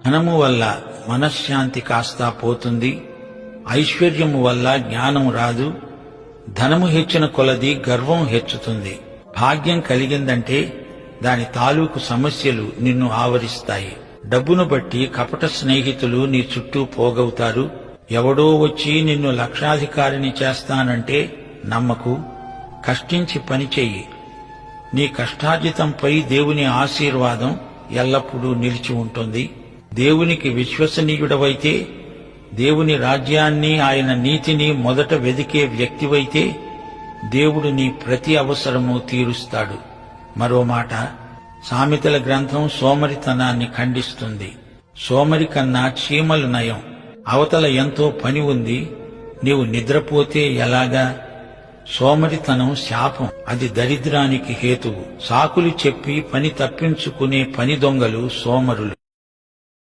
ధనము వల్ల మనశ్శాంతి కాస్త పోతుంది, ఐశ్వర్యము వల్ల జ్ఞానం రాదు. ధనము హెచ్చిన కొలది గర్వం హెచ్చుతుంది. భాగ్యం కలిగిందంటే దాని తాలూకు సమస్యలు నిన్ను ఆవరిస్తాయి. డబ్బును బట్టి కపట స్నేహితులు నీ చుట్టూ పోగవుతారు. ఎవడో వచ్చి నిన్ను లక్షాధికారిని చేస్తానంటే నమ్మకు. కష్టించి పనిచెయ్యి. నీ కష్టార్జితంపై దేవుని ఆశీర్వాదం ఎల్లప్పుడూ నిలిచి ఉంటుంది. దేవునికి విశ్వసనీయుడవైతే, దేవుని రాజ్యాన్ని, ఆయన నీతిని మొదట వెదికే వ్యక్తివైతే దేవుడు నీ ప్రతి అవసరము తీరుస్తాడు. మరో మాట, సామెతల గ్రంథం సోమరితనాన్ని ఖండిస్తుంది. సోమరి కన్నా చీమలు నయం. అవతల ఎంతో పని ఉంది, నీవు నిద్రపోతే ఎలాగా? సోమరితనం శాపం, అది దరిద్రానికి హేతువు. సాకులు చెప్పి పని తప్పించుకునే పని దొంగలు సోమరులు.